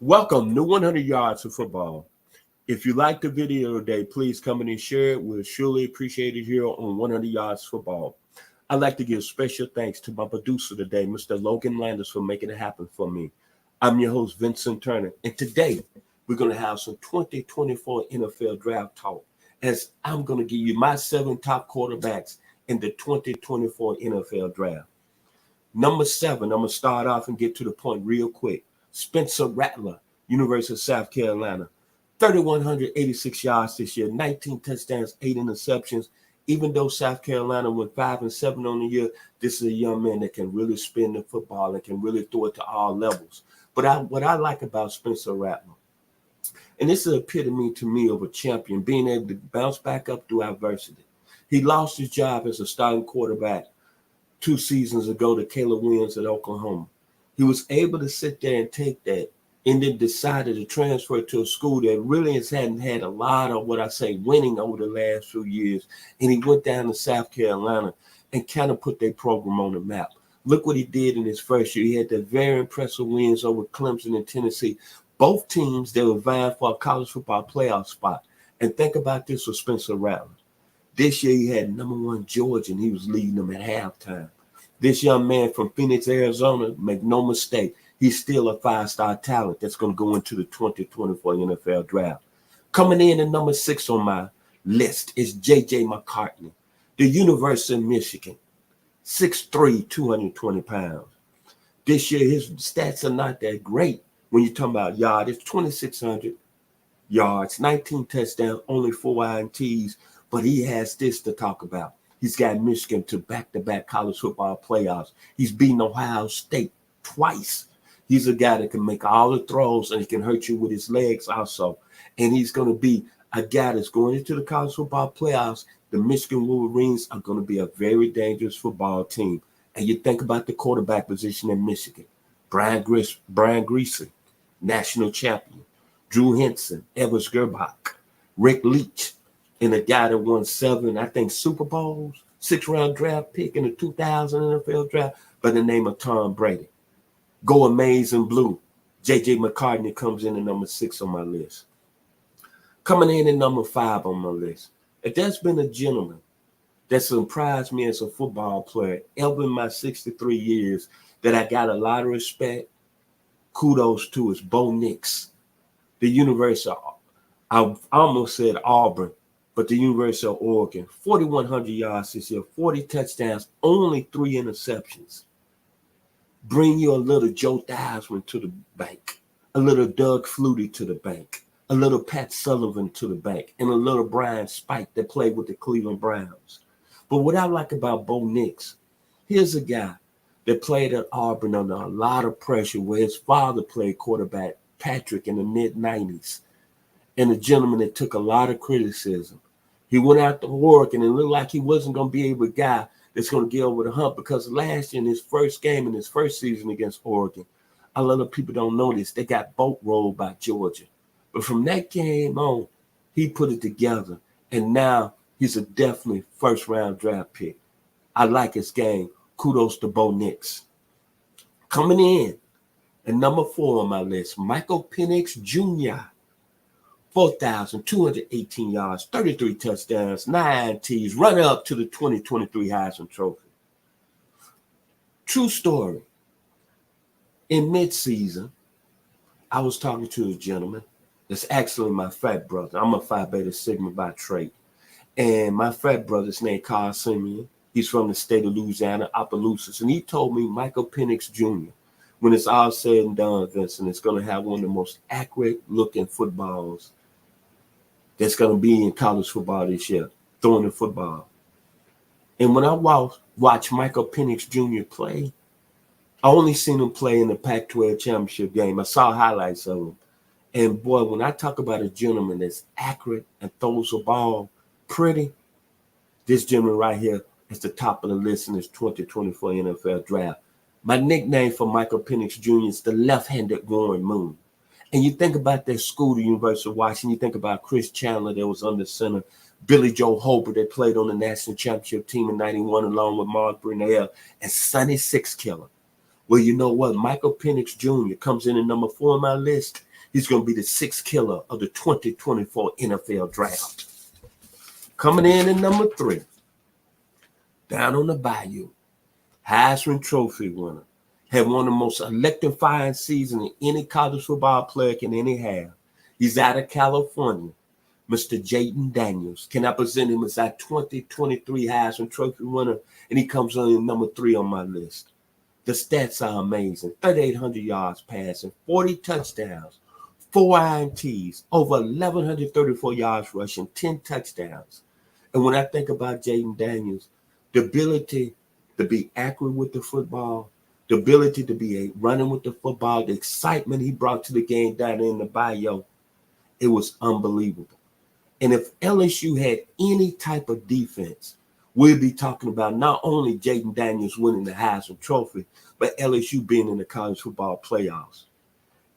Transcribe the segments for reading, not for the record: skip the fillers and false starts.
Welcome to 100 Yards of Football. If you like the video today, please come in and share it. We'll surely appreciate it here on 100 Yards Football. I'd like to give special thanks to my producer today, Mr. Logan Landers, for making it happen for me. I'm your host, Vincent Turner, and today we're going to have some 2024 NFL draft talk as I'm going to give you my 7 top quarterbacks in the 2024 NFL draft. Number 7, I'm going to start off and get to the point real quick. Spencer Rattler, University of South Carolina. 3,186 yards this year, 19 touchdowns, 8 interceptions. Even though South Carolina went 5-7 on the year, this is a young man that can really spin the football and can really throw it to all levels. But what I like about Spencer Rattler, and this is an epitome to me of a champion, being able to bounce back up through adversity. He lost his job as a starting quarterback 2 seasons ago to Caleb Williams at Oklahoma. He was able to sit there and take that and then decided to transfer to a school that really hadn't had a lot of what I say winning over the last few years. And he went down to South Carolina and kind of put their program on the map. Look what he did in his first year. He had that very impressive wins over Clemson and Tennessee. Both teams, they were vying for a college football playoff spot. And think about this with Spencer Rattler. This year he had number 1 Georgia, and he was leading them at halftime. This young man from Phoenix, Arizona, make no mistake, he's still a 5-star talent that's going to go into the 2024 NFL draft. Coming in at number 6 on my list is J.J. McCartney, the University of Michigan, 6'3", 220 pounds. This year, his stats are not that great when you're talking about yardage. 2,600 yards, 19 touchdowns, only 4 INTs, but he has this to talk about. He's got Michigan to back-to-back college football playoffs. He's beaten Ohio State twice. He's a guy that can make all the throws, and he can hurt you with his legs also. And he's going to be a guy that's going into the college football playoffs. The Michigan Wolverines are going to be a very dangerous football team. And you think about the quarterback position in Michigan. Brian Griese, national champion. Drew Henson, Evers Gerbach, Rick Leach, and a guy that won 7, I think, Super Bowls, 6th-round draft pick in the 2000 NFL draft by the name of Tom Brady. Go Amazing Blue. J.J. McCartney comes in at number 6 on my list. Coming in at number 5 on my list. If there's been a gentleman that surprised me as a football player ever in my 63 years that I got a lot of respect, kudos to, is Bo Nix, the University of, I almost said Auburn, but the University of Oregon. 4,100 yards this year, 40 touchdowns, only 3 interceptions. Bring you a little Joe Theismann to the bank, a little Doug Flutie to the bank, a little Pat Sullivan to the bank, and a little Brian Spike that played with the Cleveland Browns. But what I like about Bo Nix, here's a guy that played at Auburn under a lot of pressure where his father played quarterback, Patrick, in the mid-90s, and a gentleman that took a lot of criticism. He went out to Oregon and it looked like he wasn't going to be able to guy that's going to get over the hump, because last year in his first game in his first season against Oregon, a lot of people don't know this, they got boat rolled by Georgia. But from that game on, he put it together, and now he's a definitely first-round draft pick. I like his game. Kudos to Bo Nix. Coming in at number 4 on my list, Michael Penix Jr., 4,218 yards, 33 touchdowns, 9 Ts, runner up to the 2023 Heisman Trophy. True story. In mid-season, I was talking to a gentleman that's actually my frat brother. I'm a Phi Beta Sigma by trade. And my frat brother's named Carl Simeon. He's from the state of Louisiana, Opelousas. And he told me Michael Penix Jr., when it's all said and done, Vincent, it's going to have one of the most accurate-looking footballs that's going to be in college football this year, throwing the football. And when I watch Michael Penix Jr. play, I only seen him play in the Pac-12 championship game. I saw highlights of him. And, boy, when I talk about a gentleman that's accurate and throws the ball pretty, this gentleman right here is the top of the list in this 2024 NFL draft. My nickname for Michael Penix Jr. is the left-handed Warren Moon. And you think about that school, the University of Washington, you think about Chris Chandler that was under center, Billy Joe Hobart that played on the national championship team in 91 along with Mark Brunell, and Sonny Sixkiller. Well, you know what? Michael Penix Jr. comes in at number 4 on my list. He's going to be the sixth killer of the 2024 NFL draft. Coming in at number 3, down on the bayou, Heisman Trophy winner, had one of the most electrifying seasons any college football player can any have. He's out of California, Mr. Jayden Daniels. Can I present him as our 2023 Heisman Trophy winner? And he comes on in number 3 on my list. The stats are amazing. 3,800 yards passing, 40 touchdowns, 4 INTs, over 1,134 yards rushing, 10 touchdowns. And when I think about Jayden Daniels, the ability to be accurate with the football, the ability to be running with the football, the excitement he brought to the game down in the bayou, it was unbelievable. And if LSU had any type of defense, we'll be talking about not only Jayden Daniels winning the Heisman Trophy, but LSU being in the college football playoffs.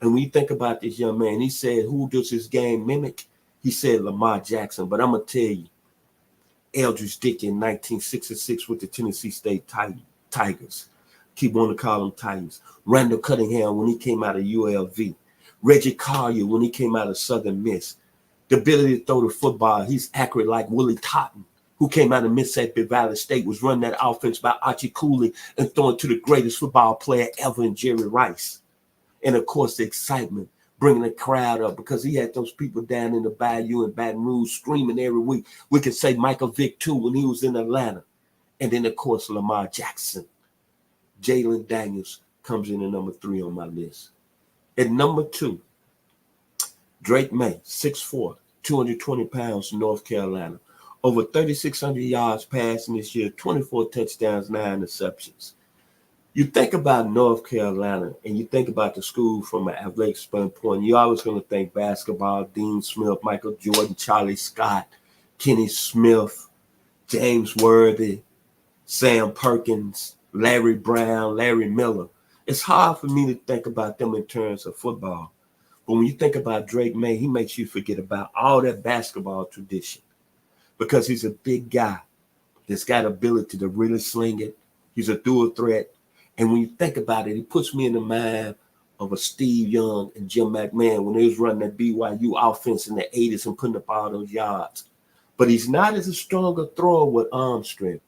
And when you think about this young man, he said, who does his game mimic? He said Lamar Jackson. But I'm going to tell you, Eldridge Dick in 1966 with the Tennessee State Tigers. Keep wanting to call them Titans. Randall Cunningham when he came out of ULV. Reggie Collier when he came out of Southern Miss. The ability to throw the football, he's accurate like Willie Totten, who came out of Mississippi Valley State, was running that offense by Archie Cooley and throwing to the greatest football player ever in Jerry Rice. And, of course, the excitement, bringing the crowd up because he had those people down in the bayou and Baton Rouge screaming every week. We could say Michael Vick, too, when he was in Atlanta. And then, of course, Lamar Jackson. Jayden Daniels comes in at number 3 on my list. At number 2, Drake May, 6'4", 220 pounds from North Carolina. Over 3,600 yards passing this year, 24 touchdowns, 9 interceptions. You think about North Carolina and you think about the school from an athletic standpoint, you're always going to think basketball, Dean Smith, Michael Jordan, Charlie Scott, Kenny Smith, James Worthy, Sam Perkins, Larry Brown, Larry Miller. It's hard for me to think about them in terms of football. But when you think about Drake May, he makes you forget about all that basketball tradition because he's a big guy that's got ability to really sling it. He's a dual threat. And when you think about it, he puts me in the mind of a Steve Young and Jim McMahon when they was running that BYU offense in the 80s and putting up all those yards. But he's not as a strong a thrower with arm strength.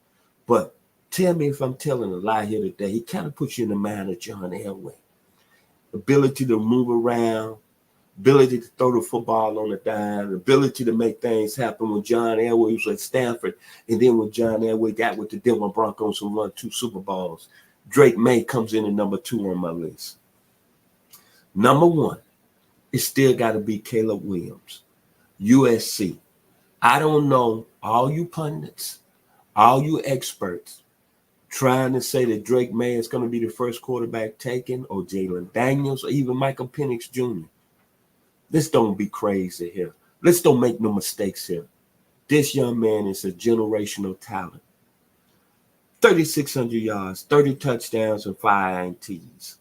But tell me if I'm telling a lie here today. He kind of puts you in the mind of John Elway. Ability to move around, ability to throw the football on the dime, ability to make things happen when John Elway was at Stanford, and then when John Elway got with the Denver Broncos and won 2 Super Bowls. Drake May comes in at number 2 on my list. Number 1, it's still got to be Caleb Williams, USC. I don't know, all you pundits, all you experts trying to say that Drake May is going to be the first quarterback taken, or Jayden Daniels, or even Michael Penix Jr. Let's don't be crazy here. Let's don't make no mistakes here. This young man is a generational talent. 3,600 yards, 30 touchdowns, and 5 INTs.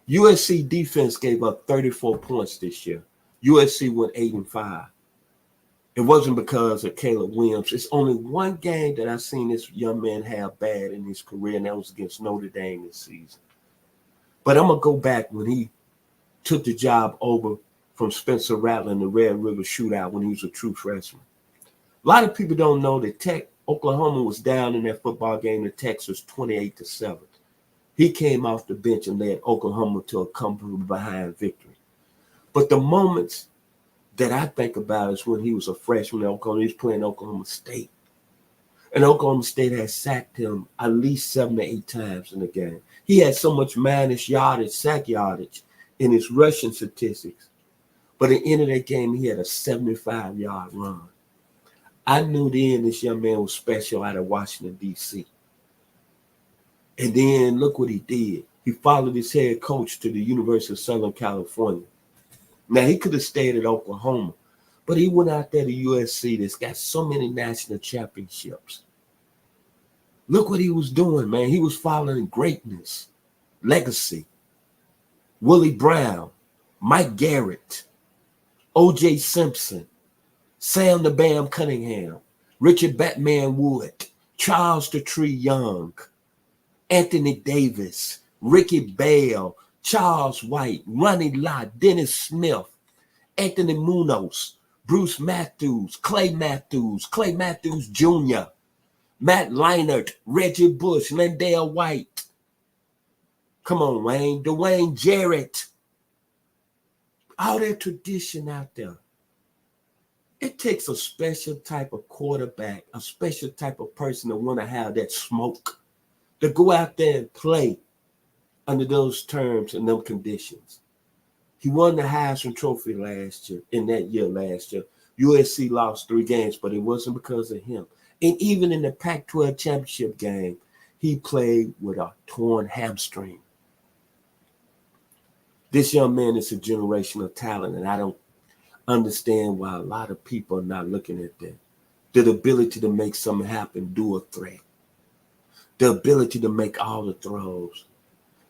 USC defense gave up 34 points this year. USC went 8-5. It wasn't because of Caleb Williams. It's only one game that I've seen this young man have bad in his career, and that was against Notre Dame this season. But I'm going to go back when he took the job over from Spencer Rattler in the Red River Shootout when he was a true freshman. A lot of people don't know that Oklahoma was down in that football game to Texas 28-7. He came off the bench and led Oklahoma to a come from behind victory. But the moments that I think about is when he was a freshman at Oklahoma. He was playing Oklahoma State. And Oklahoma State had sacked him at least 7 to 8 times in the game. He had so much minus yardage, sack yardage in his rushing statistics. But at the end of that game, he had a 75-yard run. I knew then this young man was special out of Washington, D.C. And then look what he did. He followed his head coach to the University of Southern California. Now, he could have stayed at Oklahoma, but he went out there to USC that's got so many national championships. Look what he was doing, man. He was following greatness, legacy. Willie Brown, Mike Garrett, O.J. Simpson, Sam the Bam Cunningham, Richard Batman Wood, Charles the Tree Young, Anthony Davis, Ricky Bell, Charles White, Ronnie Lott, Dennis Smith, Anthony Munoz, Bruce Matthews, Clay Matthews Jr., Matt Leinart, Reggie Bush, Lindale White. Come on, Wayne. Dwayne Jarrett. All that tradition out there. It takes a special type of quarterback, a special type of person to want to have that smoke, to go out there and play under those terms and them conditions. He won the Heisman Trophy last year. USC lost 3 games, but it wasn't because of him. And even in the Pac-12 championship game, he played with a torn hamstring. This young man is a generational talent, and I don't understand why a lot of people are not looking at that. The ability to make something happen, do a threat. The ability to make all the throws.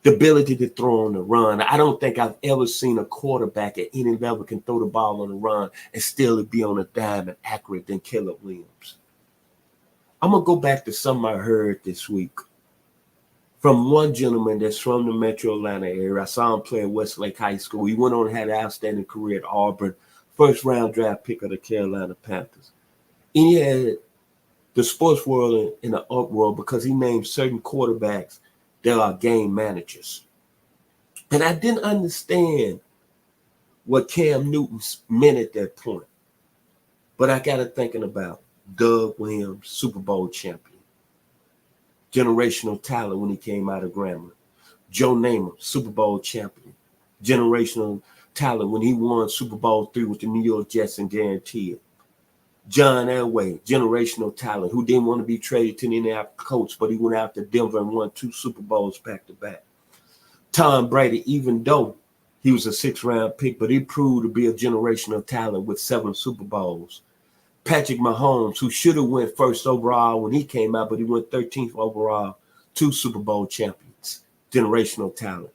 The ability to throw on the run. I don't think I've ever seen a quarterback at any level can throw the ball on the run and still be on a dime and accurate than Caleb Williams. I'm going to go back to something I heard this week from one gentleman that's from the Metro Atlanta area. I saw him play at Westlake High School. He went on and had an outstanding career at Auburn, first-round draft pick of the Carolina Panthers. And he had the sports world in an uproar because he named certain quarterbacks that are game managers. And I didn't understand what Cam Newton meant at that point. But I got to thinking about Doug Williams, Super Bowl champion. Generational talent when he came out of Grambling. Joe Namath, Super Bowl champion. Generational talent when he won Super Bowl III with the New York Jets and guaranteed it. John Elway, generational talent, who didn't want to be traded to the Indianapolis Colts, but he went out to Denver and won 2 Super Bowls back-to-back. Tom Brady, even though he was a 6th-round pick, but he proved to be a generational talent with 7 Super Bowls. Patrick Mahomes, who should have went 1st overall when he came out, but he went 13th overall, 2 Super Bowl champions, generational talent.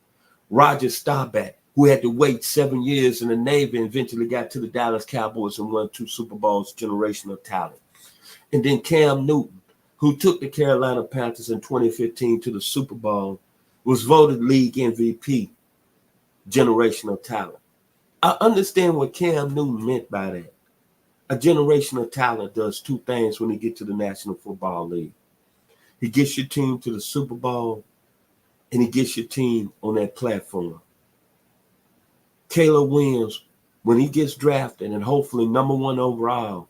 Roger Staubach, who had to wait 7 years in the Navy and eventually got to the Dallas Cowboys and won 2 Super Bowls, generational talent. And then Cam Newton, who took the Carolina Panthers in 2015 to the Super Bowl, was voted league MVP, generational talent. I understand what Cam Newton meant by that. A generational talent does 2 things when he gets to the National Football League. He gets your team to the Super Bowl, and he gets your team on that platform. Caleb Williams, when he gets drafted and hopefully number 1 overall,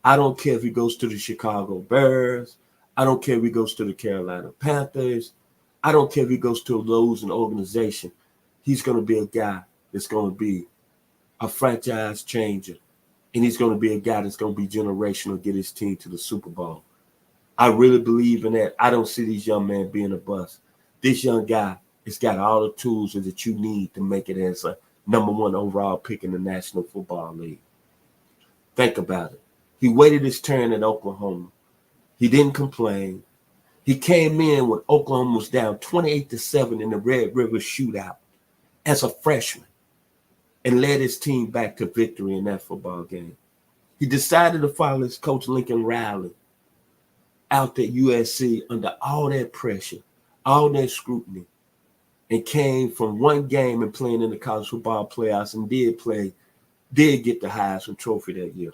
I don't care if he goes to the Chicago Bears. I don't care if he goes to the Carolina Panthers. I don't care if he goes to a losing organization. He's going to be a guy that's going to be a franchise changer. And he's going to be a guy that's going to be generational, get his team to the Super Bowl. I really believe in that. I don't see these young men being a bust. This young guy has got all the tools that you need to make it as a number 1 overall pick in the National Football League. Think about it. He waited his turn at Oklahoma. He didn't complain. He came in when Oklahoma was down 28-7 in the Red River Shootout as a freshman and led his team back to victory in that football game. He decided to follow his coach Lincoln Riley out at USC under all that pressure, all that scrutiny, and came from 1 game and playing in the college football playoffs and did get the Heisman Trophy that year.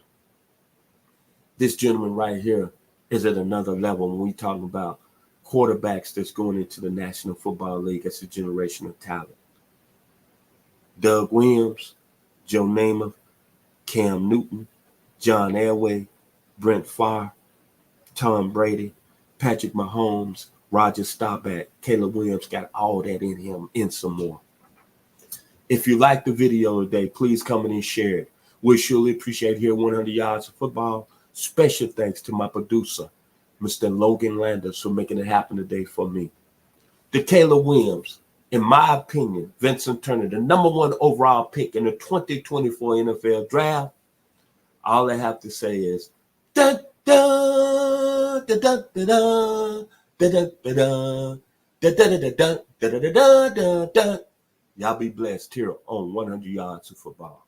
This gentleman right here is at another level when we talking about quarterbacks that's going into the National Football League as a generational talent. Doug Williams, Joe Namath, Cam Newton, John Elway, Brent Favre, Tom Brady, Patrick Mahomes, Roger Staubach, Caleb Williams got all that in him and some more. If you like the video today, please comment and share it. We surely appreciate here 100 Yards of Football. Special thanks to my producer, Mr. Logan Landers, for making it happen today for me. To Caleb Williams, in my opinion, Vincent Turner, the number 1 overall pick in the 2024 NFL Draft, all I have to say is, da da da da da da da da da da da da da. Y'all be blessed here on 100 Yards of Football.